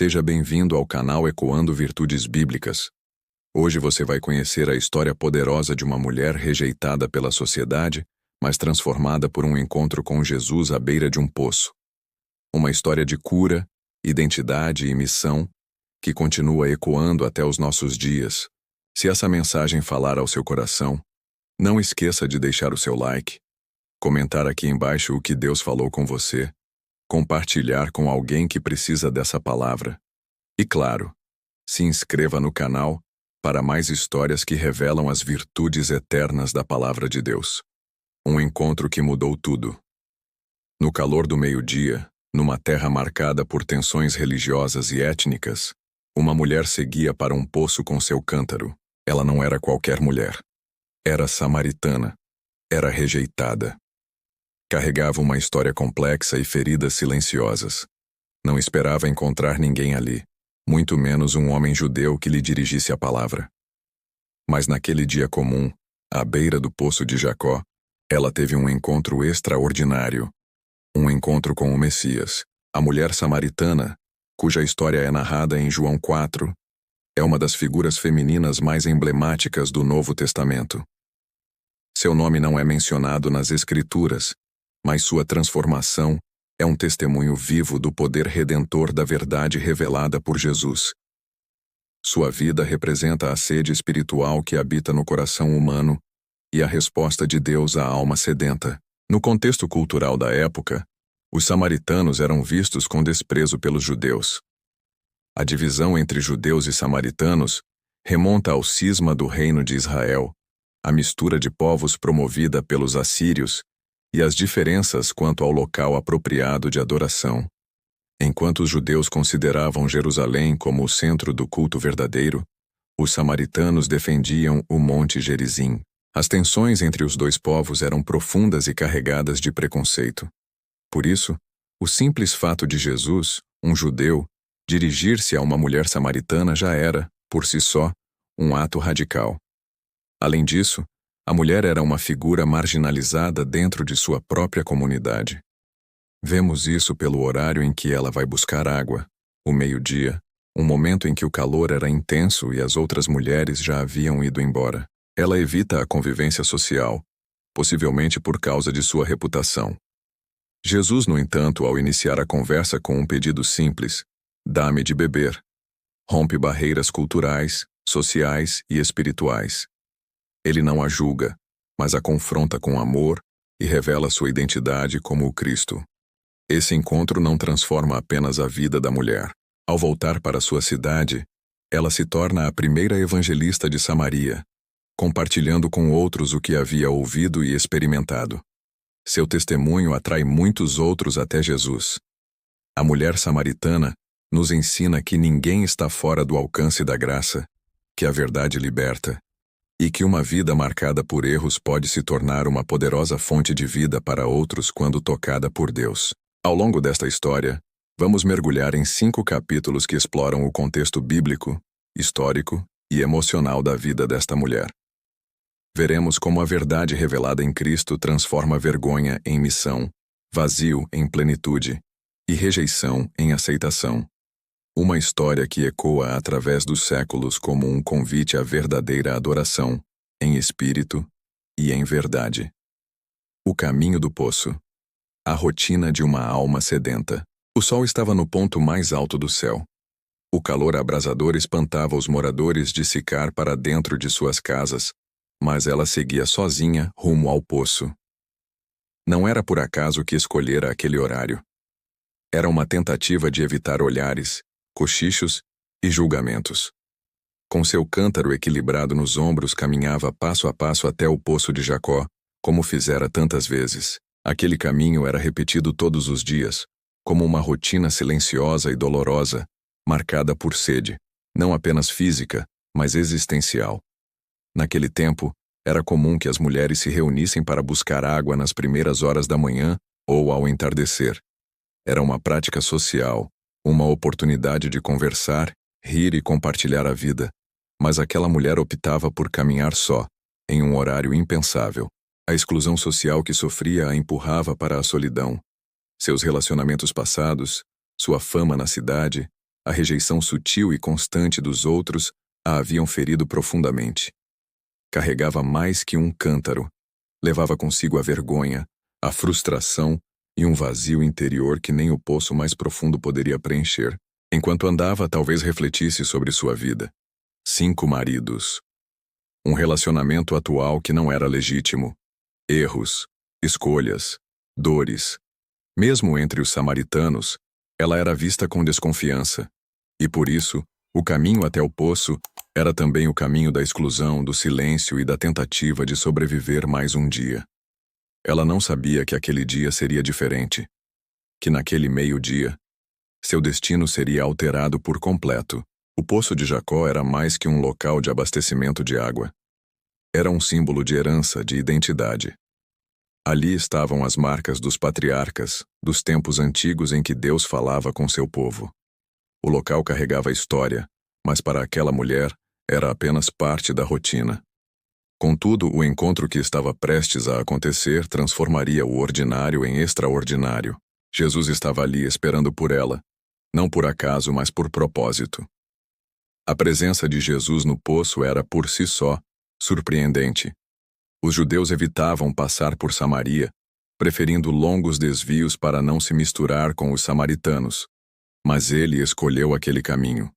Seja bem-vindo ao canal Ecoando Virtudes Bíblicas. Hoje você vai conhecer a história poderosa de uma mulher rejeitada pela sociedade, mas transformada por um encontro com Jesus à beira de um poço. Uma história de cura, identidade e missão que continua ecoando até os nossos dias. Se essa mensagem falar ao seu coração, não esqueça de deixar o seu like, comentar aqui embaixo o que Deus falou com você, compartilhar com alguém que precisa dessa palavra. E claro, se inscreva no canal para mais histórias que revelam as virtudes eternas da palavra de Deus. Um encontro que mudou tudo. No calor do meio-dia, numa terra marcada por tensões religiosas e étnicas, uma mulher seguia para um poço com seu cântaro. Ela não era qualquer mulher. Era samaritana. Era rejeitada. Carregava uma história complexa e feridas silenciosas. Não esperava encontrar ninguém ali, muito menos um homem judeu que lhe dirigisse a palavra. Mas naquele dia comum, à beira do poço de Jacó, ela teve um encontro extraordinário. Um encontro com o Messias, a mulher samaritana, cuja história é narrada em João 4, é uma das figuras femininas mais emblemáticas do Novo Testamento. Seu nome não é mencionado nas Escrituras, mas sua transformação é um testemunho vivo do poder redentor da verdade revelada por Jesus. Sua vida representa a sede espiritual que habita no coração humano e a resposta de Deus à alma sedenta. No contexto cultural da época, os samaritanos eram vistos com desprezo pelos judeus. A divisão entre judeus e samaritanos remonta ao cisma do reino de Israel, a mistura de povos promovida pelos assírios e as diferenças quanto ao local apropriado de adoração. Enquanto os judeus consideravam Jerusalém como o centro do culto verdadeiro, os samaritanos defendiam o Monte Gerizim. As tensões entre os dois povos eram profundas e carregadas de preconceito. Por isso, o simples fato de Jesus, um judeu, dirigir-se a uma mulher samaritana já era, por si só, um ato radical. Além disso, a mulher era uma figura marginalizada dentro de sua própria comunidade. Vemos isso pelo horário em que ela vai buscar água, o meio-dia, um momento em que o calor era intenso e as outras mulheres já haviam ido embora. Ela evita a convivência social, possivelmente por causa de sua reputação. Jesus, no entanto, ao iniciar a conversa com um pedido simples, dá-me de beber, rompe barreiras culturais, sociais e espirituais. Ele não a julga, mas a confronta com amor e revela sua identidade como o Cristo. Esse encontro não transforma apenas a vida da mulher. Ao voltar para sua cidade, ela se torna a primeira evangelista de Samaria, compartilhando com outros o que havia ouvido e experimentado. Seu testemunho atrai muitos outros até Jesus. A mulher samaritana nos ensina que ninguém está fora do alcance da graça, que a verdade liberta, e que uma vida marcada por erros pode se tornar uma poderosa fonte de vida para outros quando tocada por Deus. Ao longo desta história, vamos mergulhar em 5 capítulos que exploram o contexto bíblico, histórico e emocional da vida desta mulher. Veremos como a verdade revelada em Cristo transforma vergonha em missão, vazio em plenitude e rejeição em aceitação. Uma história que ecoa através dos séculos como um convite à verdadeira adoração, em espírito e em verdade. O caminho do poço. A rotina de uma alma sedenta. O sol estava no ponto mais alto do céu. O calor abrasador espantava os moradores de Sicar para dentro de suas casas, mas ela seguia sozinha rumo ao poço. Não era por acaso que escolhera aquele horário. Era uma tentativa de evitar olhares, cochichos e julgamentos. Com seu cântaro equilibrado nos ombros, caminhava passo a passo até o poço de Jacó, como fizera tantas vezes. Aquele caminho era repetido todos os dias, como uma rotina silenciosa e dolorosa, marcada por sede, não apenas física, mas existencial. Naquele tempo, era comum que as mulheres se reunissem para buscar água nas primeiras horas da manhã ou ao entardecer. Era uma prática social, uma oportunidade de conversar, rir e compartilhar a vida, mas aquela mulher optava por caminhar só, em um horário impensável. A exclusão social que sofria a empurrava para a solidão. Seus relacionamentos passados, sua fama na cidade, A rejeição sutil e constante dos outros a haviam ferido profundamente. Carregava mais que um cântaro. Levava consigo a vergonha, a frustração e um vazio interior que nem o poço mais profundo poderia preencher. Enquanto andava, talvez refletisse sobre sua vida. 5 maridos. Um relacionamento atual que não era legítimo. Erros, escolhas, dores. Mesmo entre os samaritanos, ela era vista com desconfiança. E por isso, o caminho até o poço era também o caminho da exclusão, do silêncio e da tentativa de sobreviver mais um dia. Ela não sabia que aquele dia seria diferente. Que naquele meio-dia, seu destino seria alterado por completo. O poço de Jacó era mais que um local de abastecimento de água. Era um símbolo de herança, de identidade. Ali estavam as marcas dos patriarcas, dos tempos antigos em que Deus falava com seu povo. O local carregava história, mas para aquela mulher era apenas parte da rotina. Contudo, o encontro que estava prestes a acontecer transformaria o ordinário em extraordinário. Jesus estava ali esperando por ela, não por acaso, mas por propósito. A presença de Jesus no poço era, por si só, surpreendente. Os judeus evitavam passar por Samaria, preferindo longos desvios para não se misturar com os samaritanos. Mas ele escolheu aquele caminho.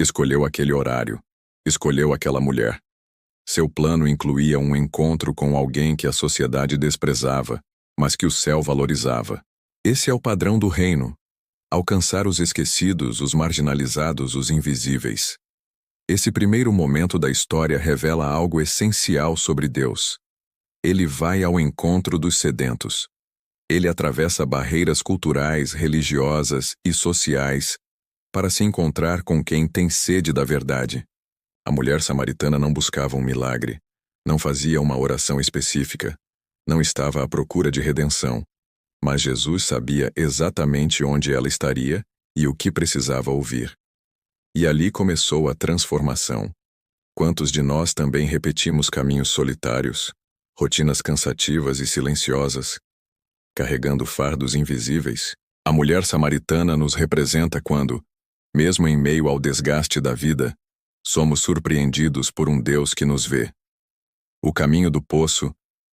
Escolheu aquele horário. Escolheu aquela mulher. Seu plano incluía um encontro com alguém que a sociedade desprezava, mas que o céu valorizava. Esse é o padrão do reino. Alcançar os esquecidos, os marginalizados, os invisíveis. Esse primeiro momento da história revela algo essencial sobre Deus. Ele vai ao encontro dos sedentos. Ele atravessa barreiras culturais, religiosas e sociais para se encontrar com quem tem sede da verdade. A mulher samaritana não buscava um milagre, não fazia uma oração específica, não estava à procura de redenção, mas Jesus sabia exatamente onde ela estaria e o que precisava ouvir. E ali começou a transformação. Quantos de nós também repetimos caminhos solitários, rotinas cansativas e silenciosas, carregando fardos invisíveis? A mulher samaritana nos representa quando, mesmo em meio ao desgaste da vida, somos surpreendidos por um Deus que nos vê. O caminho do poço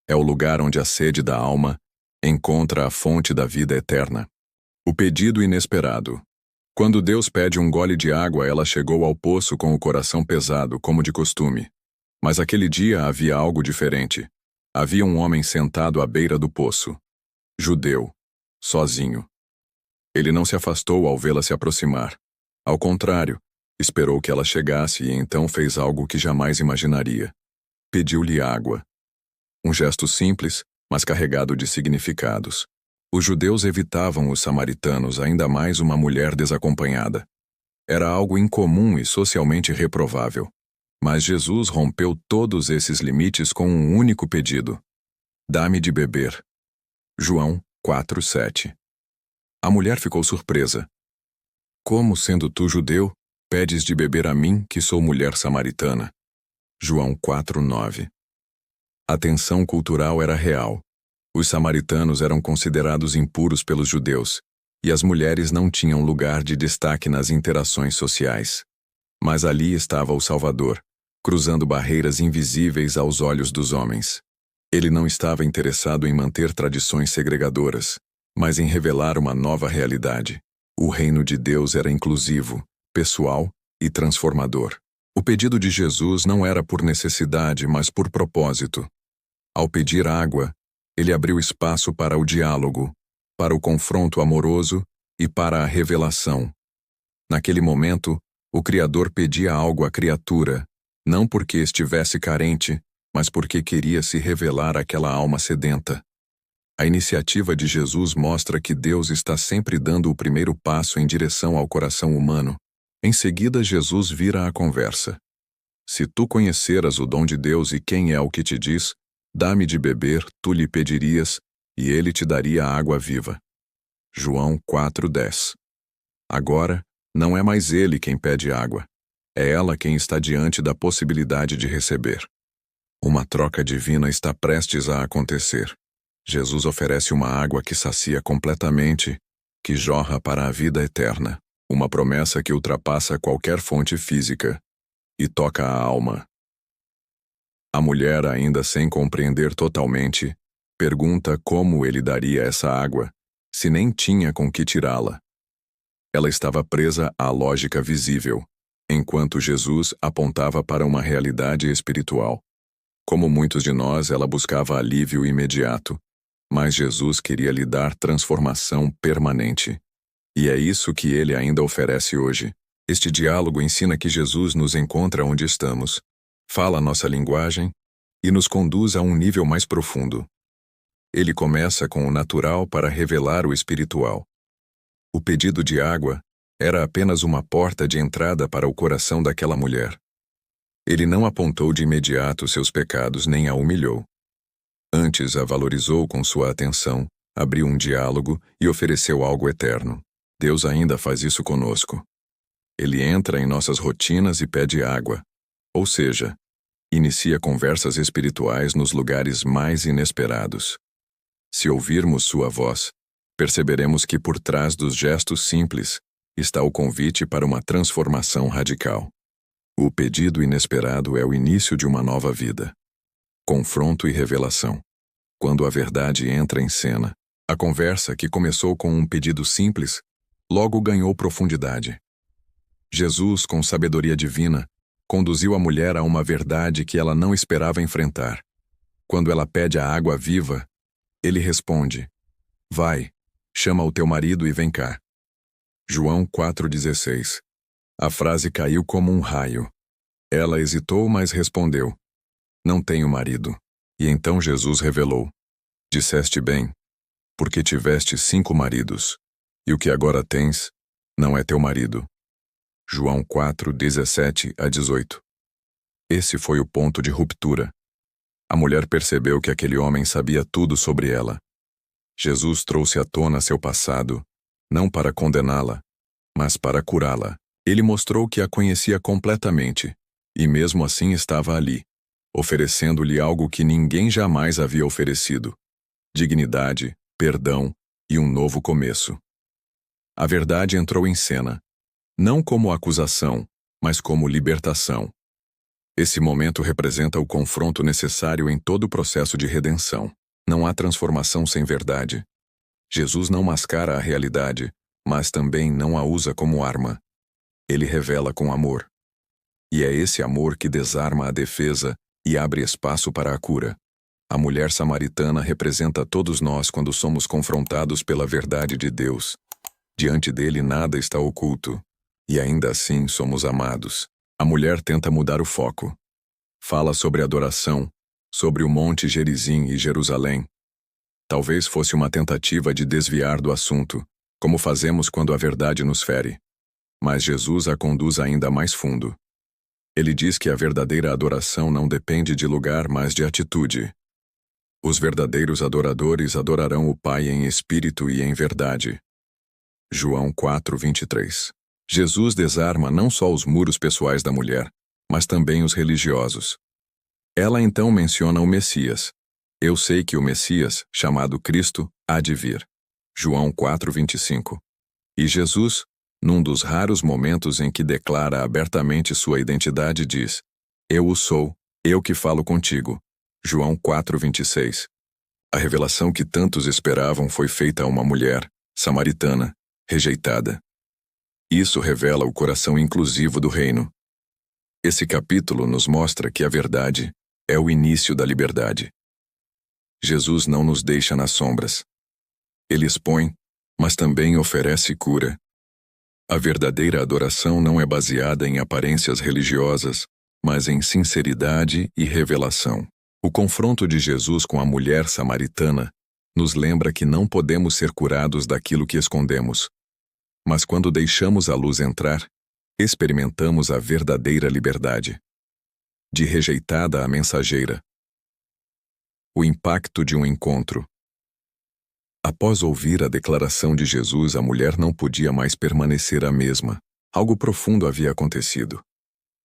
é o lugar onde a sede da alma encontra a fonte da vida eterna. O pedido inesperado. Quando Deus pede um gole de água, ela chegou ao poço com o coração pesado, como de costume. Mas aquele dia havia algo diferente. Havia um homem sentado à beira do poço. Judeu. Sozinho. Ele não se afastou ao vê-la se aproximar. Ao contrário, esperou que ela chegasse e então fez algo que jamais imaginaria. Pediu-lhe água. Um gesto simples, mas carregado de significados. Os judeus evitavam os samaritanos, ainda mais uma mulher desacompanhada. Era algo incomum e socialmente reprovável. Mas Jesus rompeu todos esses limites com um único pedido. Dá-me de beber. João 4:7. A mulher ficou surpresa. Como, sendo tu judeu, pedes de beber a mim, que sou mulher samaritana? João 4:9. A tensão cultural era real. Os samaritanos eram considerados impuros pelos judeus, e as mulheres não tinham lugar de destaque nas interações sociais. Mas ali estava o Salvador, cruzando barreiras invisíveis aos olhos dos homens. Ele não estava interessado em manter tradições segregadoras, mas em revelar uma nova realidade. O reino de Deus era inclusivo, pessoal e transformador. O pedido de Jesus não era por necessidade, mas por propósito. Ao pedir água, ele abriu espaço para o diálogo, para o confronto amoroso e para a revelação. Naquele momento, o Criador pedia algo à criatura, não porque estivesse carente, mas porque queria se revelar àquela alma sedenta. A iniciativa de Jesus mostra que Deus está sempre dando o primeiro passo em direção ao coração humano. Em seguida, Jesus vira a conversa. Se tu conheceras o dom de Deus e quem é o que te diz, dá-me de beber, tu lhe pedirias, e ele te daria a água viva. João 4:10. Agora, não é mais ele quem pede água. É ela quem está diante da possibilidade de receber. Uma troca divina está prestes a acontecer. Jesus oferece uma água que sacia completamente, que jorra para a vida eterna. uma promessa que ultrapassa qualquer fonte física e toca a alma. A mulher, ainda sem compreender totalmente, pergunta como ele daria essa água, se nem tinha com que tirá-la. Ela estava presa à lógica visível, enquanto Jesus apontava para uma realidade espiritual. Como muitos de nós, ela buscava alívio imediato, mas Jesus queria lhe dar transformação permanente. E é isso que ele ainda oferece hoje. Este diálogo ensina que Jesus nos encontra onde estamos, fala nossa linguagem e nos conduz a um nível mais profundo. Ele começa com o natural para revelar o espiritual. O pedido de água era apenas uma porta de entrada para o coração daquela mulher. Ele não apontou de imediato seus pecados nem a humilhou. Antes a valorizou com sua atenção, abriu um diálogo e ofereceu algo eterno. Deus ainda faz isso conosco. Ele entra em nossas rotinas e pede água, ou seja, inicia conversas espirituais nos lugares mais inesperados. Se ouvirmos sua voz, perceberemos que por trás dos gestos simples está o convite para uma transformação radical. O pedido inesperado é o início de uma nova vida. Confronto e revelação. Quando a verdade entra em cena, a conversa, que começou com um pedido simples, logo ganhou profundidade. Jesus, com sabedoria divina, conduziu a mulher a uma verdade que ela não esperava enfrentar. Quando ela pede a água viva, ele responde: "Vai, chama o teu marido e vem cá." João 4,16. A frase caiu como um raio. Ela hesitou, mas respondeu: "Não tenho marido." E então Jesus revelou: "Disseste bem, porque tiveste 5 maridos, e o que agora tens não é teu marido." João 4:17-18. Esse foi o ponto de ruptura. A mulher percebeu que aquele homem sabia tudo sobre ela. Jesus trouxe à tona seu passado, não para condená-la, mas para curá-la. Ele mostrou que a conhecia completamente, e mesmo assim estava ali, oferecendo-lhe algo que ninguém jamais havia oferecido: dignidade, perdão e um novo começo. A verdade entrou em cena, não como acusação, mas como libertação. Esse momento representa o confronto necessário em todo o processo de redenção. Não há transformação sem verdade. Jesus não mascara a realidade, mas também não a usa como arma. Ele revela com amor. E é esse amor que desarma a defesa e abre espaço para a cura. A mulher samaritana representa todos nós quando somos confrontados pela verdade de Deus. Diante dele nada está oculto, e ainda assim somos amados. A mulher tenta mudar o foco. Fala sobre adoração, sobre o Monte Gerizim e Jerusalém. Talvez fosse uma tentativa de desviar do assunto, como fazemos quando a verdade nos fere. Mas Jesus a conduz ainda mais fundo. Ele diz que a verdadeira adoração não depende de lugar, mas de atitude. Os verdadeiros adoradores adorarão o Pai em espírito e em verdade. João 4:23. Jesus desarma não só os muros pessoais da mulher, mas também os religiosos. Ela então menciona o Messias. Eu sei que o Messias, chamado Cristo, há de vir. João 4:25. E Jesus, num dos raros momentos em que declara abertamente sua identidade, diz: "Eu o sou, eu que falo contigo." João 4:26. A revelação que tantos esperavam foi feita a uma mulher, samaritana, rejeitada. Isso revela o coração inclusivo do reino. Esse capítulo nos mostra que a verdade é o início da liberdade. Jesus não nos deixa nas sombras. Ele expõe, mas também oferece cura. A verdadeira adoração não é baseada em aparências religiosas, mas em sinceridade e revelação. O confronto de Jesus com a mulher samaritana nos lembra que não podemos ser curados daquilo que escondemos. Mas quando deixamos a luz entrar, experimentamos a verdadeira liberdade. De rejeitada a mensageira. O impacto de um encontro. Após ouvir a declaração de Jesus, a mulher não podia mais permanecer a mesma. Algo profundo havia acontecido.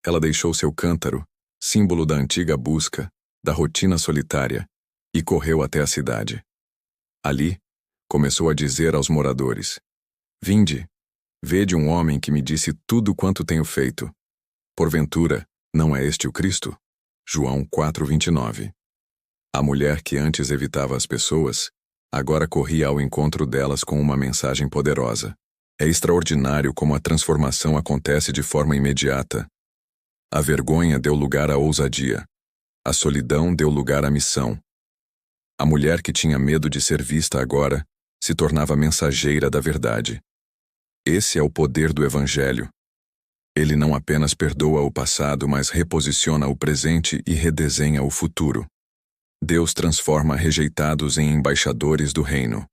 Ela deixou seu cântaro, símbolo da antiga busca, da rotina solitária, e correu até a cidade. Ali, começou a dizer aos moradores: "Vinde, Vede um homem que me disse tudo quanto tenho feito. Porventura, não é este o Cristo? João 4:29. A mulher que antes evitava as pessoas, agora corria ao encontro delas com uma mensagem poderosa. É extraordinário como a transformação acontece de forma imediata. A vergonha deu lugar à ousadia. A solidão deu lugar à missão. A mulher que tinha medo de ser vista agora se tornava mensageira da verdade. Esse é o poder do Evangelho. Ele não apenas perdoa o passado, mas reposiciona o presente e redesenha o futuro. Deus transforma rejeitados em embaixadores do reino.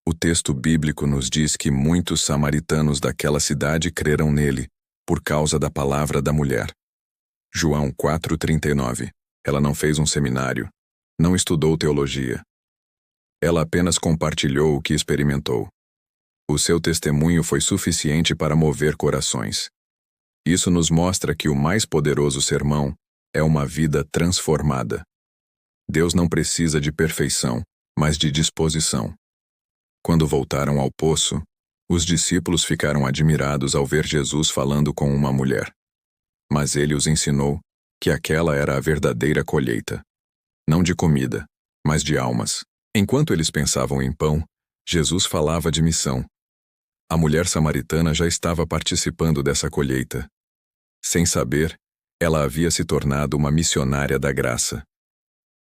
O texto bíblico nos diz que muitos samaritanos daquela cidade creram nele, por causa da palavra da mulher. João 4:39. Ela não fez um seminário, não estudou teologia. Ela apenas compartilhou o que experimentou. O seu testemunho foi suficiente para mover corações. Isso nos mostra que o mais poderoso sermão é uma vida transformada. Deus não precisa de perfeição, mas de disposição. Quando voltaram ao poço, os discípulos ficaram admirados ao ver Jesus falando com uma mulher. Mas ele os ensinou que aquela era a verdadeira colheita. Não de comida, mas de almas. Enquanto eles pensavam em pão, Jesus falava de missão. A mulher samaritana já estava participando dessa colheita. Sem saber, ela havia se tornado uma missionária da graça.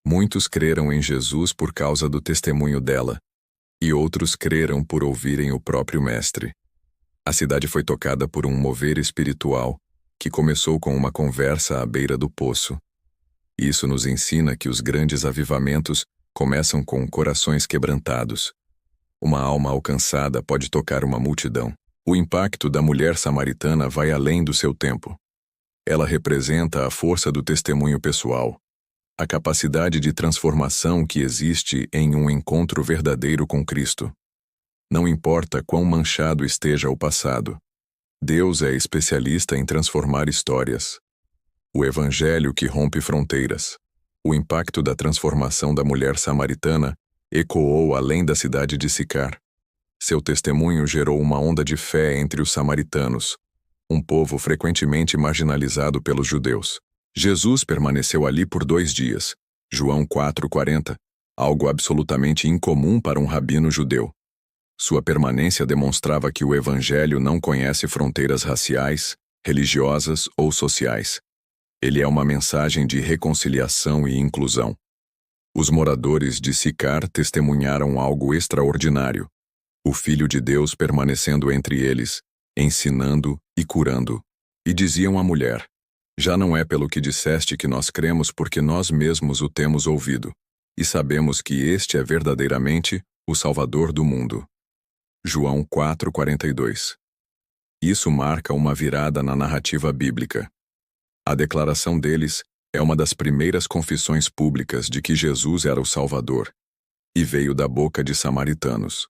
Muitos creram em Jesus por causa do testemunho dela, e outros creram por ouvirem o próprio Mestre. A cidade foi tocada por um mover espiritual, que começou com uma conversa à beira do poço. Isso nos ensina que os grandes avivamentos começam com corações quebrantados. Uma alma alcançada pode tocar uma multidão. O impacto da mulher samaritana vai além do seu tempo. Ela representa a força do testemunho pessoal, a capacidade de transformação que existe em um encontro verdadeiro com Cristo. Não importa quão manchado esteja o passado, Deus é especialista em transformar histórias. O Evangelho que rompe fronteiras. O impacto da transformação da mulher samaritana ecoou além da cidade de Sicar. Seu testemunho gerou uma onda de fé entre os samaritanos, um povo frequentemente marginalizado pelos judeus. Jesus permaneceu ali por 2 dias, João 4:40, algo absolutamente incomum para um rabino judeu. Sua permanência demonstrava que o Evangelho não conhece fronteiras raciais, religiosas ou sociais. Ele é uma mensagem de reconciliação e inclusão. Os moradores de Sicar testemunharam algo extraordinário. O Filho de Deus permanecendo entre eles, ensinando e curando. E diziam à mulher: já não é pelo que disseste que nós cremos, porque nós mesmos o temos ouvido, e sabemos que este é verdadeiramente o Salvador do mundo. João 4:42. Isso marca uma virada na narrativa bíblica. A declaração deles é uma das primeiras confissões públicas de que Jesus era o Salvador, e veio da boca de samaritanos.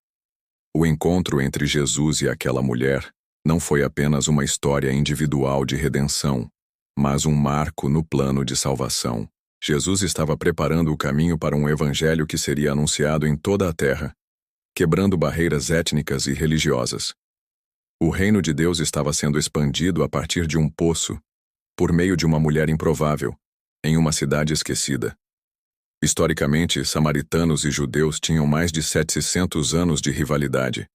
O encontro entre Jesus e aquela mulher não foi apenas uma história individual de redenção, mas um marco no plano de salvação. Jesus estava preparando o caminho para um evangelho que seria anunciado em toda a terra, quebrando barreiras étnicas e religiosas. O reino de Deus estava sendo expandido a partir de um poço, por meio de uma mulher improvável, em uma cidade esquecida. Historicamente, samaritanos e judeus tinham mais de 700 anos de rivalidade.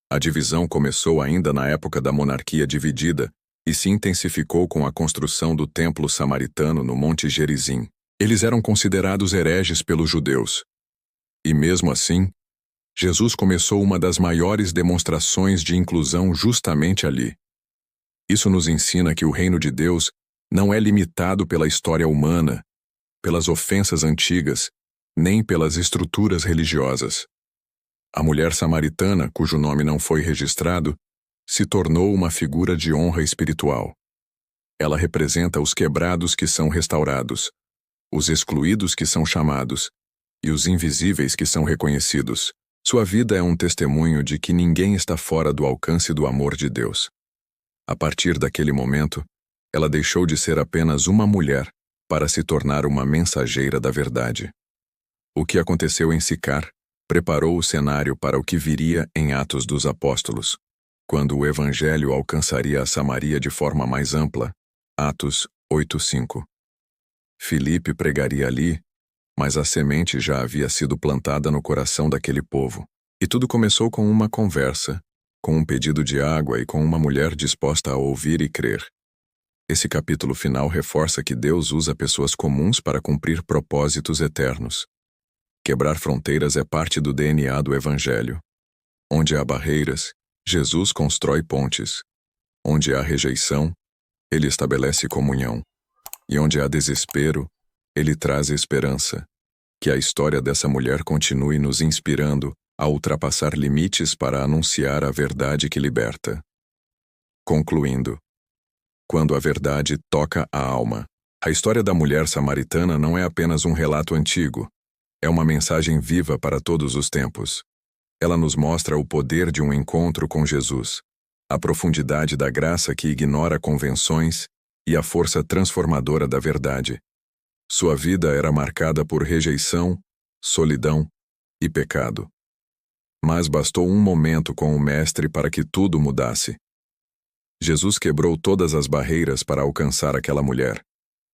A divisão começou ainda na época da monarquia dividida e se intensificou com a construção do templo samaritano no Monte Gerizim. Eles eram considerados hereges pelos judeus. E mesmo assim, Jesus começou uma das maiores demonstrações de inclusão justamente ali. Isso nos ensina que o reino de Deus não é limitado pela história humana, pelas ofensas antigas, nem pelas estruturas religiosas. A mulher samaritana, cujo nome não foi registrado, se tornou uma figura de honra espiritual. Ela representa os quebrados que são restaurados, os excluídos que são chamados, e os invisíveis que são reconhecidos. Sua vida é um testemunho de que ninguém está fora do alcance do amor de Deus. A partir daquele momento, ela deixou de ser apenas uma mulher para se tornar uma mensageira da verdade. O que aconteceu em Sicar preparou o cenário para o que viria em Atos dos Apóstolos. quando o Evangelho alcançaria a Samaria de forma mais ampla. Atos 8:5. Filipe pregaria ali, mas a semente já havia sido plantada no coração daquele povo. E tudo começou com uma conversa, com um pedido de água e com uma mulher disposta a ouvir e crer. Esse capítulo final reforça que Deus usa pessoas comuns para cumprir propósitos eternos. Quebrar fronteiras é parte do DNA do Evangelho. Onde há barreiras, Jesus constrói pontes. Onde há rejeição, Ele estabelece comunhão. E onde há desespero, Ele traz esperança. Que a história dessa mulher continue nos inspirando a ultrapassar limites para anunciar a verdade que liberta. Concluindo, quando a verdade toca a alma, a história da mulher samaritana não é apenas um relato antigo, é uma mensagem viva para todos os tempos. Ela nos mostra o poder de um encontro com Jesus, a profundidade da graça que ignora convenções e a força transformadora da verdade. Sua vida era marcada por rejeição, solidão e pecado. Mas bastou um momento com o Mestre para que tudo mudasse. Jesus quebrou todas as barreiras para alcançar aquela mulher,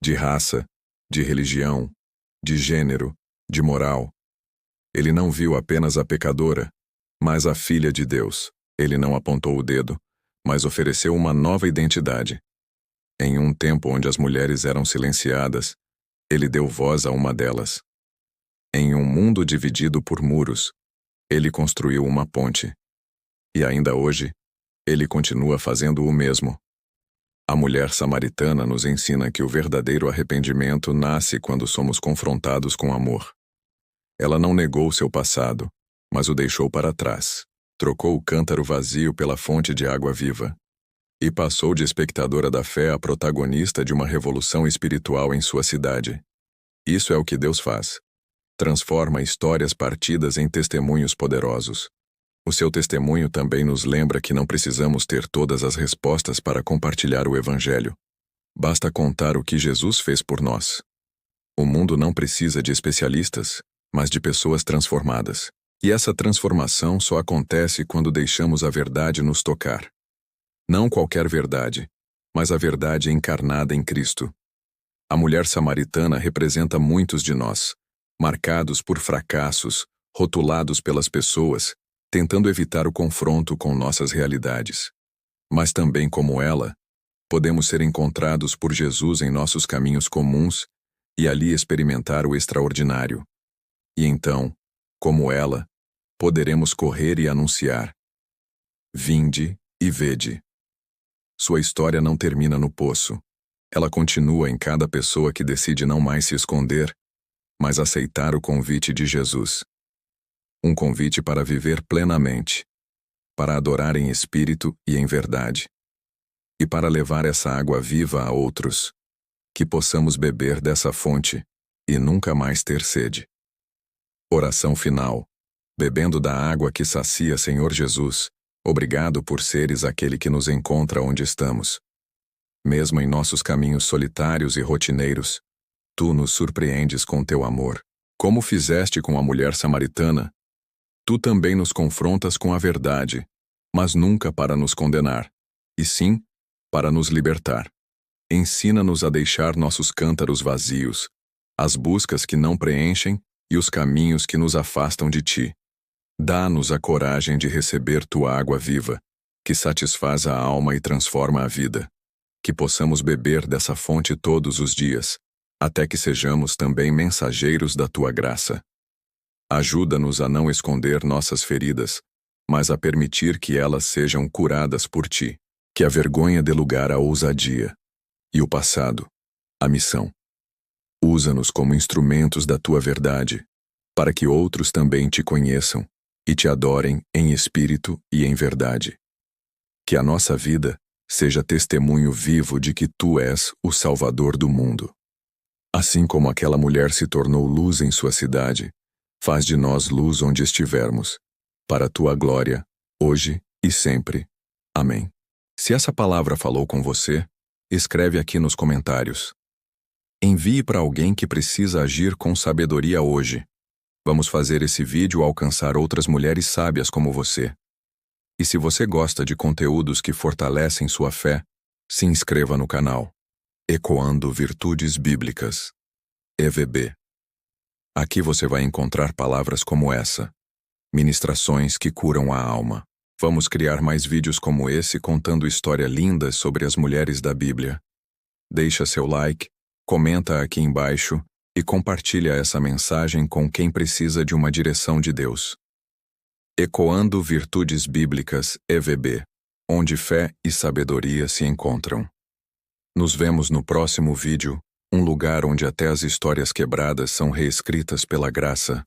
de raça, de religião, de gênero, de moral. Ele não viu apenas a pecadora, mas a filha de Deus. Ele não apontou o dedo, mas ofereceu uma nova identidade. Em um tempo onde as mulheres eram silenciadas, ele deu voz a uma delas. Em um mundo dividido por muros, ele construiu uma ponte. E ainda hoje, ele continua fazendo o mesmo. A mulher samaritana nos ensina que o verdadeiro arrependimento nasce quando somos confrontados com amor. Ela não negou seu passado, mas o deixou para trás. Trocou o cântaro vazio pela fonte de água viva. E passou de espectadora da fé a protagonista de uma revolução espiritual em sua cidade. Isso é o que Deus faz. Transforma histórias partidas em testemunhos poderosos. O seu testemunho também nos lembra que não precisamos ter todas as respostas para compartilhar o Evangelho. Basta contar o que Jesus fez por nós. O mundo não precisa de especialistas, mas de pessoas transformadas. E essa transformação só acontece quando deixamos a verdade nos tocar. Não qualquer verdade, mas a verdade encarnada em Cristo. A mulher samaritana representa muitos de nós, marcados por fracassos, rotulados pelas pessoas, tentando evitar o confronto com nossas realidades. Mas também como ela, podemos ser encontrados por Jesus em nossos caminhos comuns e ali experimentar o extraordinário. E então, como ela, poderemos correr e anunciar: vinde e vede. Sua história não termina no poço. Ela continua em cada pessoa que decide não mais se esconder, mas aceitar o convite de Jesus. Um convite para viver plenamente, para adorar em espírito e em verdade, e para levar essa água viva a outros, que possamos beber dessa fonte e nunca mais ter sede. Oração final. Bebendo da água que sacia, Senhor Jesus, obrigado por seres aquele que nos encontra onde estamos. Mesmo em nossos caminhos solitários e rotineiros, tu nos surpreendes com teu amor. Como fizeste com a mulher samaritana, tu também nos confrontas com a verdade, mas nunca para nos condenar, e sim, para nos libertar. Ensina-nos a deixar nossos cântaros vazios, as buscas que não preenchem e os caminhos que nos afastam de ti. Dá-nos a coragem de receber tua água viva, que satisfaz a alma e transforma a vida. Que possamos beber dessa fonte todos os dias, até que sejamos também mensageiros da tua graça. Ajuda-nos a não esconder nossas feridas, mas a permitir que elas sejam curadas por ti. Que a vergonha dê lugar à ousadia, e o passado, à missão. Usa-nos como instrumentos da tua verdade, para que outros também te conheçam e te adorem em espírito e em verdade. Que a nossa vida seja testemunho vivo de que tu és o Salvador do mundo. Assim como aquela mulher se tornou luz em sua cidade, faz de nós luz onde estivermos, para a tua glória, hoje e sempre. Amém. Se essa palavra falou com você, escreve aqui nos comentários. Envie para alguém que precisa agir com sabedoria hoje. Vamos fazer esse vídeo alcançar outras mulheres sábias como você. E se você gosta de conteúdos que fortalecem sua fé, se inscreva no canal. Ecoando Virtudes Bíblicas. EVB. Aqui você vai encontrar palavras como essa. Ministrações que curam a alma. Vamos criar mais vídeos como esse contando histórias lindas sobre as mulheres da Bíblia. Deixa seu like, comenta aqui embaixo e compartilha essa mensagem com quem precisa de uma direção de Deus. Ecoando Virtudes Bíblicas, EVB, onde fé e sabedoria se encontram. Nos vemos no próximo vídeo, um lugar onde até as histórias quebradas são reescritas pela graça.